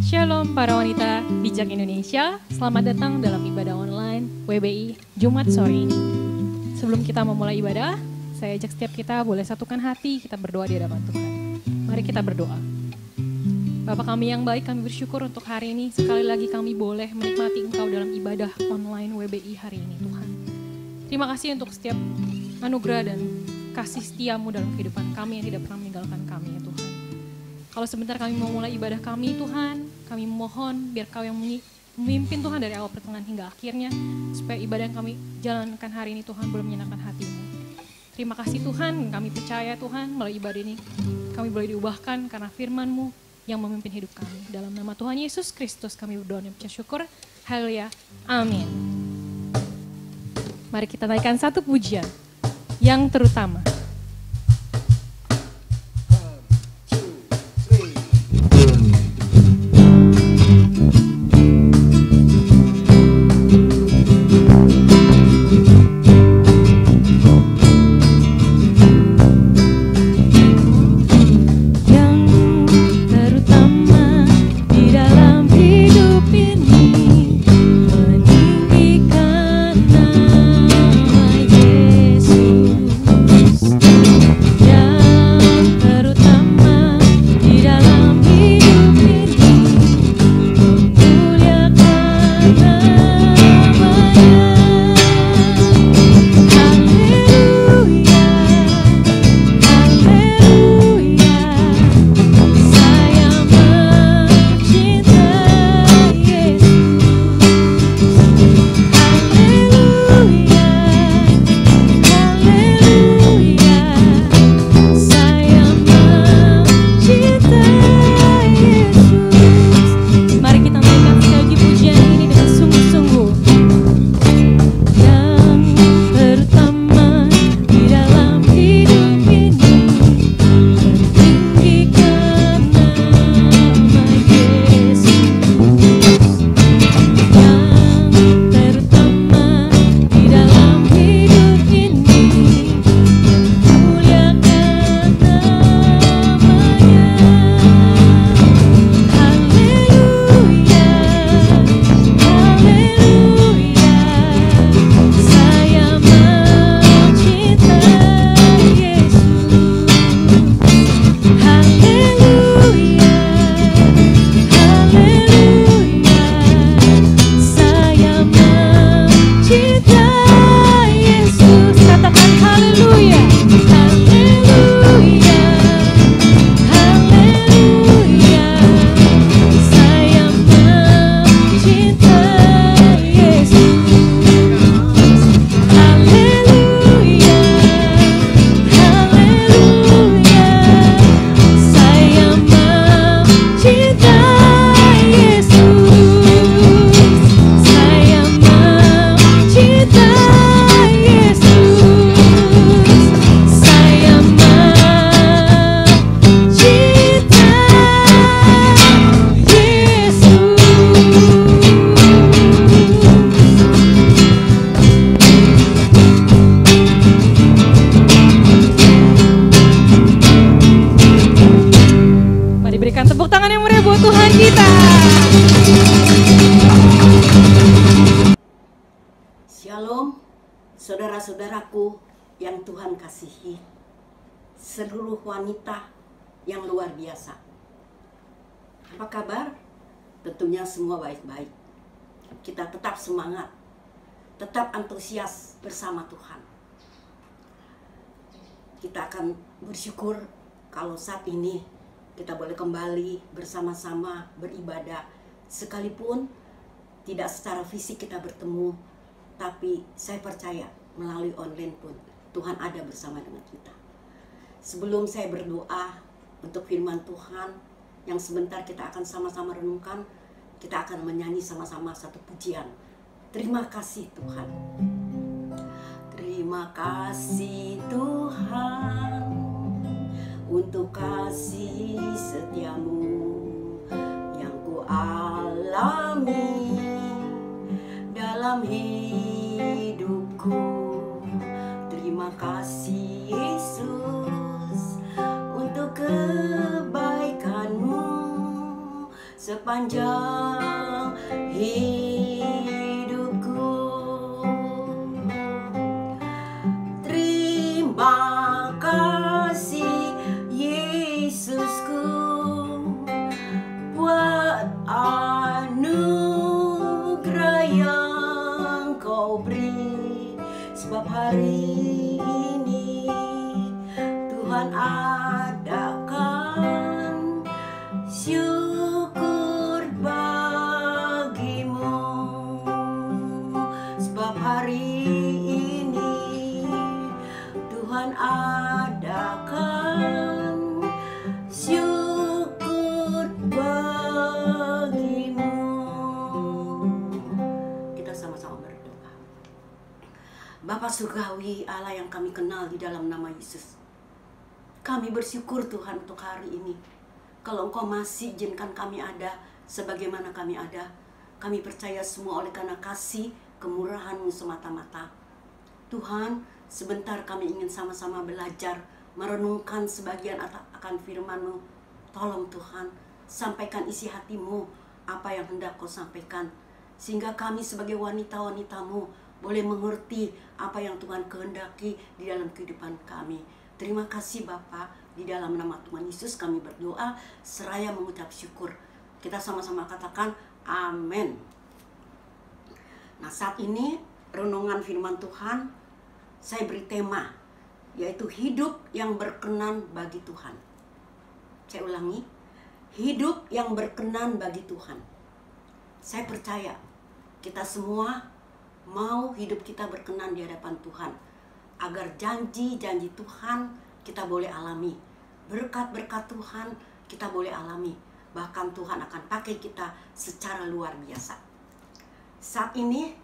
Shalom para wanita bijak Indonesia, selamat datang dalam ibadah online WBI Jumat sore ini. Sebelum kita memulai ibadah, saya ajak setiap kita boleh satukan hati, kita berdoa di hadapan Tuhan. Mari kita berdoa. Bapa kami yang baik, kami bersyukur untuk hari ini. Sekali lagi kami boleh menikmati Engkau dalam ibadah online WBI hari ini Tuhan. Terima kasih untuk setiap anugerah dan kasih setiamu dalam kehidupan kami yang tidak pernah meninggalkan kami ya Tuhan. Kalau sebentar kami mau mulai ibadah kami Tuhan, kami mohon biar Kau yang memimpin Tuhan dari awal pertengahan hingga akhirnya, supaya ibadah yang kami jalankan hari ini Tuhan boleh menyenangkan hati-Mu. Terima kasih Tuhan, kami percaya Tuhan melalui ibadah ini kami boleh diubahkan karena firman-Mu yang memimpin hidup kami. Dalam nama Tuhan Yesus Kristus kami berdoa dan mengucap syukur. Haleluya. Amin. Mari kita naikkan satu pujian yang terutama. Saudara-saudaraku yang Tuhan kasihi, seluruh wanita yang luar biasa. Apa kabar? Tentunya semua baik-baik. Kita tetap semangat, tetap antusias bersama Tuhan. Kita akan bersyukur kalau saat ini kita boleh kembali bersama-sama beribadah, sekalipun tidak secara fisik kita bertemu, tapi saya percaya melalui online pun Tuhan ada bersama dengan kita. Sebelum saya berdoa untuk firman Tuhan yang sebentar kita akan sama-sama renungkan, kita akan menyanyi sama-sama satu pujian. Terima kasih Tuhan. Terima kasih Tuhan untuk kasih setiamu yang ku alami dalam hidupku. Terima kasih Yesus untuk kebaikan-Mu sepanjang hidupku. Terima kasih Yesusku buat anugerah yang Kau beri, sebab hari ini Tuhan adakan syukur bagimu, sebab hari ini Tuhan adakan syukur bagimu. Kita sama-sama berdoa. Bapa surgawi, Allah yang kami kenal di dalam nama Yesus, kami bersyukur Tuhan untuk hari ini. Kalau Engkau masih izinkan kami ada sebagaimana kami ada, kami percaya semua oleh karena kasih kemurahan-Mu semata-mata. Tuhan, sebentar kami ingin sama-sama belajar, merenungkan sebagian akan firman-Mu. Tolong Tuhan, sampaikan isi hati-Mu, apa yang hendak Kau sampaikan, sehingga kami sebagai wanita-wanita-Mu boleh mengerti apa yang Tuhan kehendaki di dalam kehidupan kami. Terima kasih Bapa, di dalam nama Tuhan Yesus kami berdoa, seraya mengucap syukur. Kita sama-sama katakan amin. Nah, saat ini renungan firman Tuhan saya beri tema, yaitu hidup yang berkenan bagi Tuhan. Saya ulangi, hidup yang berkenan bagi Tuhan. Saya percaya kita semua mau hidup kita berkenan di hadapan Tuhan, agar janji-janji Tuhan kita boleh alami, berkat-berkat Tuhan kita boleh alami, bahkan Tuhan akan pakai kita secara luar biasa. Saat ini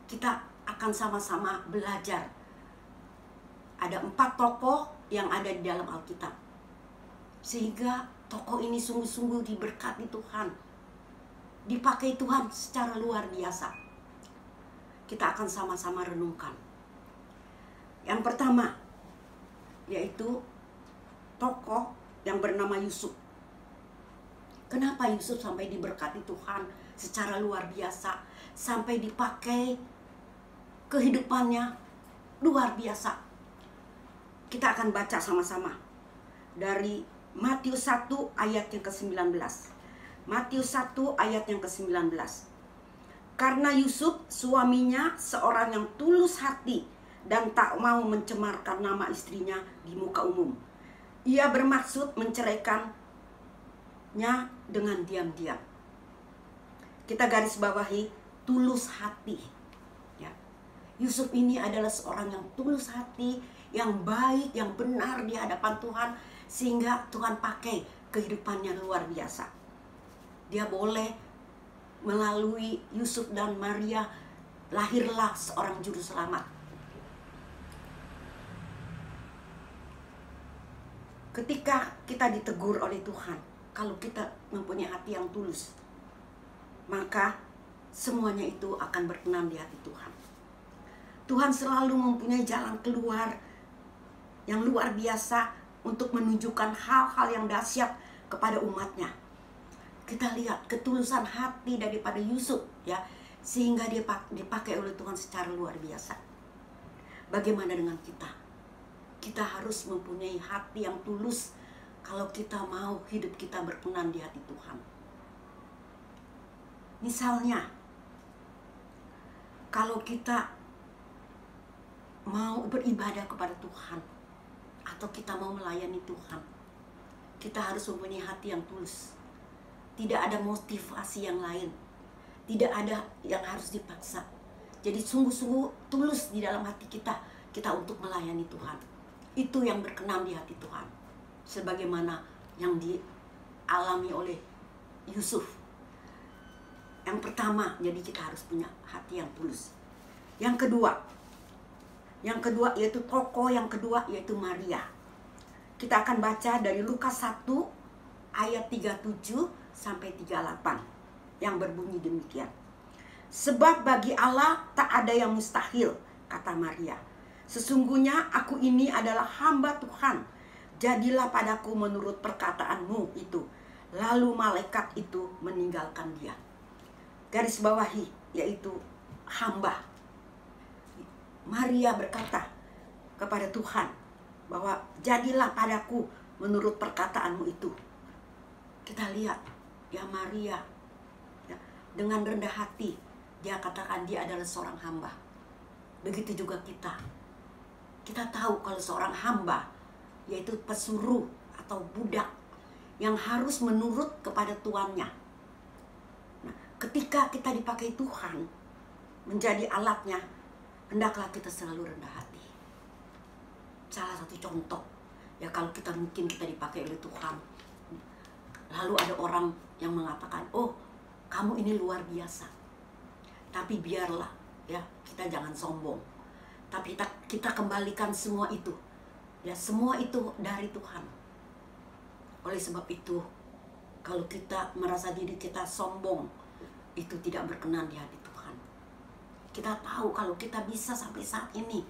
kita akan sama-sama belajar. Ada 4 tokoh yang ada di dalam Alkitab, sehingga tokoh ini sungguh-sungguh diberkati Tuhan, dipakai Tuhan secara luar biasa. Kita akan sama-sama renungkan. Yang pertama, yaitu tokoh yang bernama Yusuf. Kenapa Yusuf sampai diberkati Tuhan secara luar biasa, sampai dipakai kehidupannya luar biasa? Kita akan baca sama-sama dari Matius 1 ayat yang ke-19. Matius 1 ayat yang ke-19. Karena Yusuf suaminya seorang yang tulus hati dan tak mau mencemarkan nama istrinya di muka umum. Ia bermaksud menceraikannya dengan diam-diam. Kita garis bawahi tulus hati. Ya. Yusuf ini adalah seorang yang tulus hati, yang baik, yang benar di hadapan Tuhan, sehingga Tuhan pakai kehidupannya luar biasa. Dia boleh melalui Yusuf dan Maria lahirlah seorang juru selamat. Ketika kita ditegur oleh Tuhan, kalau kita mempunyai hati yang tulus, maka semuanya itu akan berkenan di hati Tuhan. Tuhan selalu mempunyai jalan keluar yang luar biasa untuk menunjukkan hal-hal yang dahsyat kepada umatnya. Kita lihat ketulusan hati daripada Yusuf, ya, sehingga dia dipakai oleh Tuhan secara luar biasa. Bagaimana dengan kita? Kita harus mempunyai hati yang tulus kalau kita mau hidup kita berkenan di hati Tuhan. Misalnya, kalau kita mau beribadah kepada Tuhan, atau kita mau melayani Tuhan, kita harus mempunyai hati yang tulus. Tidak ada motivasi yang lain, tidak ada yang harus dipaksa. Jadi sungguh-sungguh tulus di dalam hati kita untuk melayani Tuhan. Itu yang berkenan di hati Tuhan, sebagaimana yang dialami oleh Yusuf. Yang pertama, jadi kita harus punya hati yang tulus. Yang kedua yaitu tokoh yang kedua, yaitu Maria. Kita akan baca dari Lukas 1 ayat 37 sampai 38 yang berbunyi demikian. Sebab bagi Allah tak ada yang mustahil, kata Maria. Sesungguhnya aku ini adalah hamba Tuhan. Jadilah padaku menurut perkataanmu itu. Lalu malaikat itu meninggalkan dia. Garis bawahi, yaitu hamba. Maria berkata kepada Tuhan bahwa jadilah padaku menurut perkataanmu itu. Kita lihat ya Maria ya, dengan rendah hati dia katakan dia adalah seorang hamba. Begitu juga kita. Kita tahu kalau seorang hamba yaitu pesuruh atau budak yang harus menurut kepada tuannya. Nah, ketika kita dipakai Tuhan menjadi alatnya, hendaklah kita selalu rendah hati. Salah satu contoh ya, kalau kita mungkin kita dipakai oleh Tuhan, lalu ada orang yang mengatakan, oh kamu ini luar biasa. Tapi biarlah ya, kita jangan sombong. Tapi kita kembalikan semua itu. Ya, semua itu dari Tuhan. Oleh sebab itu, kalau kita merasa diri kita sombong, itu tidak berkenan di hati Tuhan. Kita tahu kalau kita bisa sampai saat ini,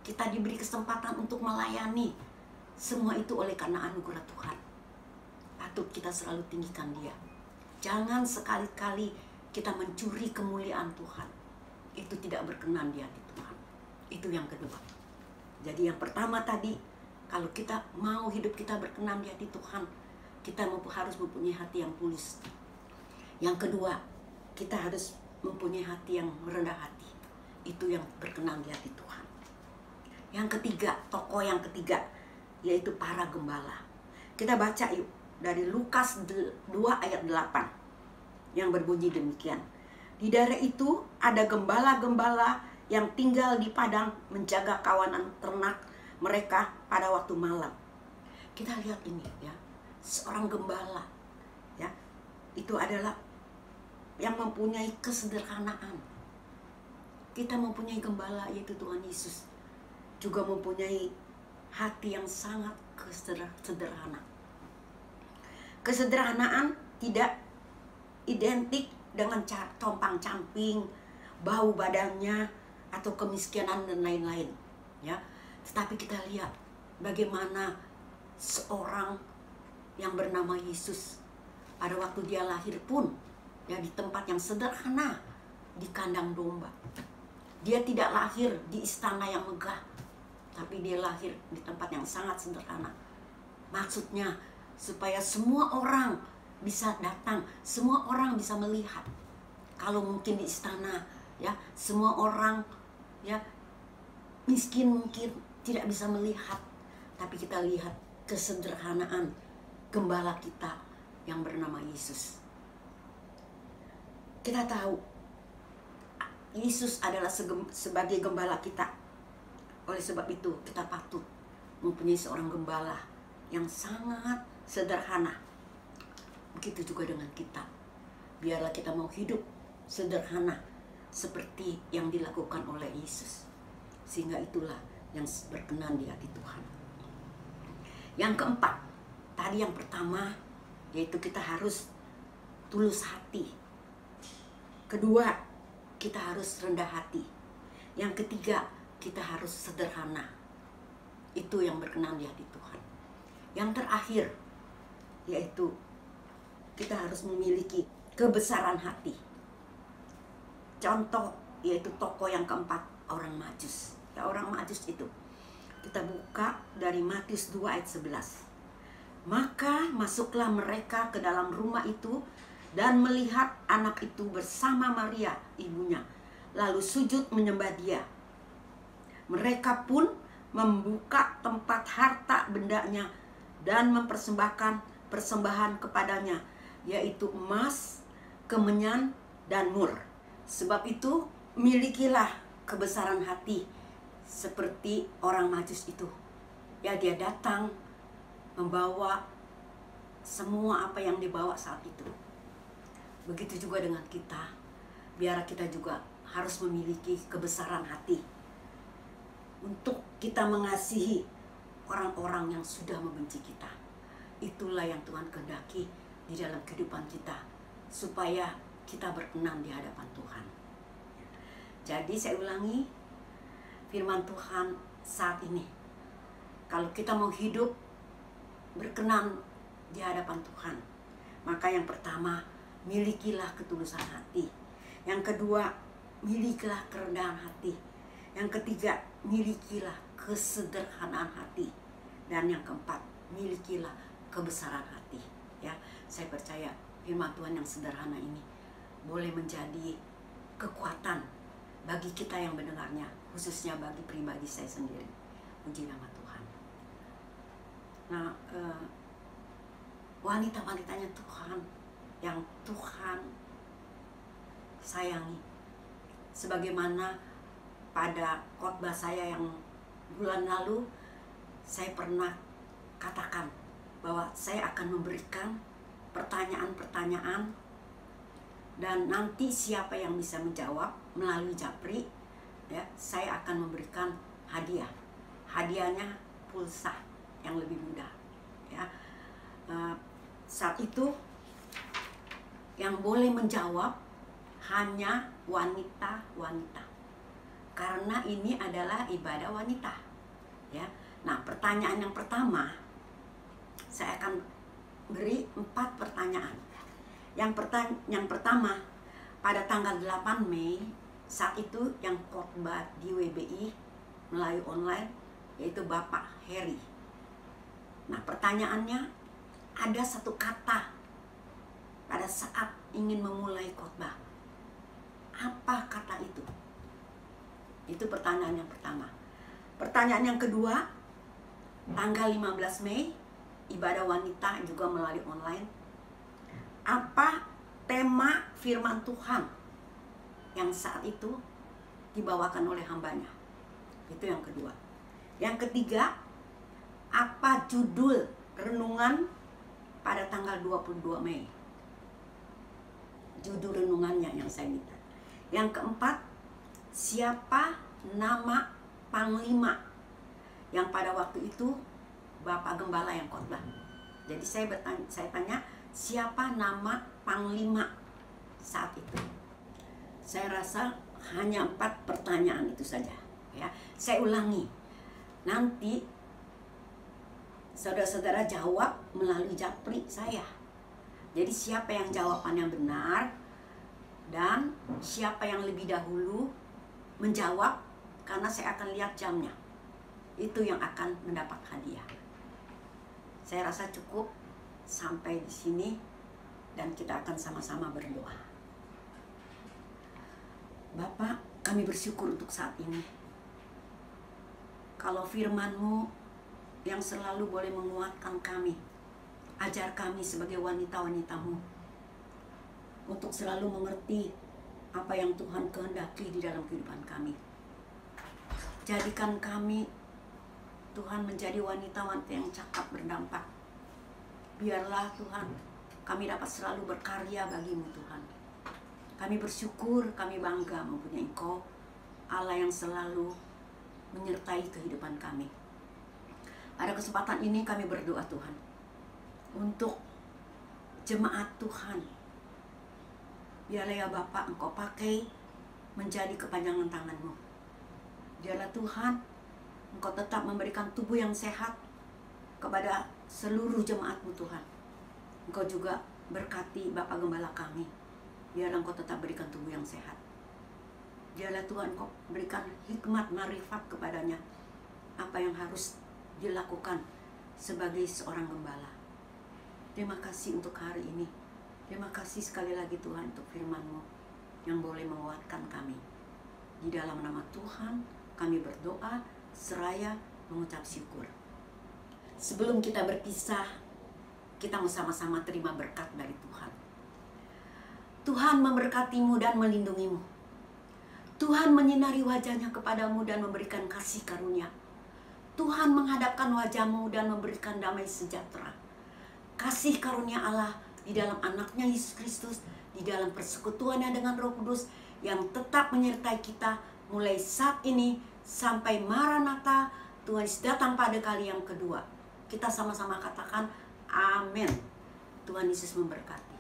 kita diberi kesempatan untuk melayani. Semua itu oleh karena anugerah Tuhan. Patut kita selalu tinggikan dia. Jangan sekali-kali kita mencuri kemuliaan Tuhan. Itu tidak berkenan di hati Tuhan. Itu yang kedua. Jadi yang pertama tadi, kalau kita mau hidup kita berkenan di hati Tuhan, kita harus mempunyai hati yang tulus. Yang kedua, kita harus mempunyai hati yang rendah hati. Itu yang berkenan di hati Tuhan. Yang ketiga, tokoh yang ketiga, yaitu para gembala. Kita baca yuk dari Lukas 2 ayat 8 yang berbunyi demikian. Di daerah itu ada gembala-gembala yang tinggal di padang menjaga kawanan ternak mereka pada waktu malam. Kita lihat ini ya, seorang gembala ya, itu adalah yang mempunyai kesederhanaan. Kita mempunyai gembala yaitu Tuhan Yesus, juga mempunyai hati yang sangat sederhana. Kesederhanaan tidak identik dengan compang-camping, bau badannya, atau kemiskinan dan lain-lain ya. Tetapi kita lihat bagaimana seorang yang bernama Yesus pada waktu dia lahir pun ya di tempat yang sederhana, di kandang domba. Dia tidak lahir di istana yang megah, tapi dia lahir di tempat yang sangat sederhana. Maksudnya supaya semua orang bisa datang, semua orang bisa melihat. Kalau mungkin di istana ya, semua orang ya miskin mungkin tidak bisa melihat, tapi kita lihat kesederhanaan gembala kita yang bernama Yesus. Kita tahu Yesus adalah sebagai gembala kita. Oleh sebab itu kita patut mempunyai seorang gembala yang sangat sederhana. Begitu juga dengan kita. Biarlah kita mau hidup sederhana seperti yang dilakukan oleh Yesus. Sehingga itulah yang berkenan di hati Tuhan. Yang keempat, tadi yang pertama yaitu kita harus tulus hati. Kedua, kita harus rendah hati. Yang ketiga, kita harus sederhana. Itu yang berkenan di hati Tuhan. Yang terakhir, yaitu kita harus memiliki kebesaran hati. Contoh yaitu tokoh yang keempat, orang Majus. Ya, orang Majus itu kita buka dari Matius 2 ayat 11. Maka masuklah mereka ke dalam rumah itu dan melihat anak itu bersama Maria ibunya, lalu sujud menyembah dia. Mereka pun membuka tempat harta bendanya dan mempersembahkan persembahan kepadanya, yaitu emas, kemenyan, dan mur. Sebab itu milikilah kebesaran hati seperti orang Majus itu. Ya, dia datang membawa semua apa yang dibawa saat itu. Begitu juga dengan kita. Biar kita juga harus memiliki kebesaran hati untuk kita mengasihi orang-orang yang sudah membenci kita. Itulah yang Tuhan kehendaki di dalam kehidupan kita, supaya kita berkenan di hadapan Tuhan. Jadi saya ulangi firman Tuhan saat ini. Kalau kita mau hidup berkenan di hadapan Tuhan, Maka yang pertama, milikilah ketulusan hati. Yang kedua, milikilah kerendahan hati. Yang ketiga, milikilah kesederhanaan hati. Dan yang keempat, milikilah kebesaran hati. Ya, saya percaya firman Tuhan yang sederhana ini boleh menjadi kekuatan bagi kita yang mendengarnya, khususnya bagi pribadi saya sendiri. Puji nama Tuhan. Nah, wanita-wanitanya Tuhan yang Tuhan sayangi, sebagaimana pada khotbah saya yang bulan lalu saya pernah katakan bahwa saya akan memberikan pertanyaan-pertanyaan, dan nanti siapa yang bisa menjawab melalui Japri, ya, saya akan memberikan hadiah. Hadiahnya pulsa yang lebih mudah, ya. Saat itu yang boleh menjawab hanya wanita-wanita, karena ini adalah ibadah wanita, ya. Nah, pertanyaan yang pertama saya akan beri 4 pertanyaan. Yang pertama, pada tanggal 8 Mei, saat itu yang khotbah di WBI melalui online, yaitu Bapak Heri. Nah, pertanyaannya, ada satu kata pada saat ingin memulai khotbah. Apa kata itu? Itu pertanyaan yang pertama. Pertanyaan yang kedua, tanggal 15 Mei, ibadah wanita juga melalui online. Apa tema firman Tuhan yang saat itu dibawakan oleh hambanya? Itu yang kedua. Yang ketiga, apa judul renungan pada tanggal 22 Mei? Judul renungannya yang saya minta. Yang keempat, siapa nama panglima yang pada waktu itu Bapak Gembala yang khotbah? Jadi saya tanya, siapa nama panglima saat itu? Saya rasa hanya 4 pertanyaan itu saja, ya. Saya ulangi, nanti saudara-saudara jawab melalui Japri saya. Jadi siapa yang jawabannya benar dan siapa yang lebih dahulu menjawab, karena saya akan lihat jamnya, itu yang akan mendapat hadiah. Saya rasa cukup sampai di sini dan kita akan sama-sama berdoa. Bapak, kami bersyukur untuk saat ini. Kalau firman-Mu yang selalu boleh menguatkan kami, ajar kami sebagai wanita-wanita-Mu untuk selalu mengerti apa yang Tuhan kehendaki di dalam kehidupan kami. Jadikan kami, Tuhan, menjadi wanita-wanita yang cakap berdampak. Biarlah Tuhan, kami dapat selalu berkarya bagi-Mu Tuhan. Kami bersyukur, kami bangga mempunyai Engkau, Allah yang selalu menyertai kehidupan kami. Pada kesempatan ini kami berdoa Tuhan, untuk jemaat Tuhan. Biarlah ya Bapak, Engkau pakai menjadi kepanjangan tangan-Mu. Biarlah Tuhan, Engkau tetap memberikan tubuh yang sehat kepada seluruh jemaat-Mu Tuhan. Engkau juga berkati Bapak Gembala kami. Biarlah Engkau tetap berikan tubuh yang sehat. Biarlah Tuhan, Engkau berikan hikmat marifat kepadanya, apa yang harus dilakukan sebagai seorang gembala. Terima kasih untuk hari ini. Terima kasih sekali lagi Tuhan untuk firman-Mu yang boleh menguatkan kami. Di dalam nama Tuhan kami berdoa seraya mengucap syukur. Sebelum kita berpisah, kita mau sama-sama terima berkat dari Tuhan. Tuhan memberkati-Mu dan melindungi-Mu. Tuhan menyinari wajah-Nya kepadamu dan memberikan kasih karunia. Tuhan menghadapkan wajah-Mu dan memberikan damai sejahtera. Kasih karunia Allah di dalam anaknya Yesus Kristus, di dalam persekutuannya dengan Roh Kudus yang tetap menyertai kita mulai saat ini sampai Maranatha, Tuhan Yesus datang pada kali yang kedua. Kita sama-sama katakan amin. Tuhan Yesus memberkati.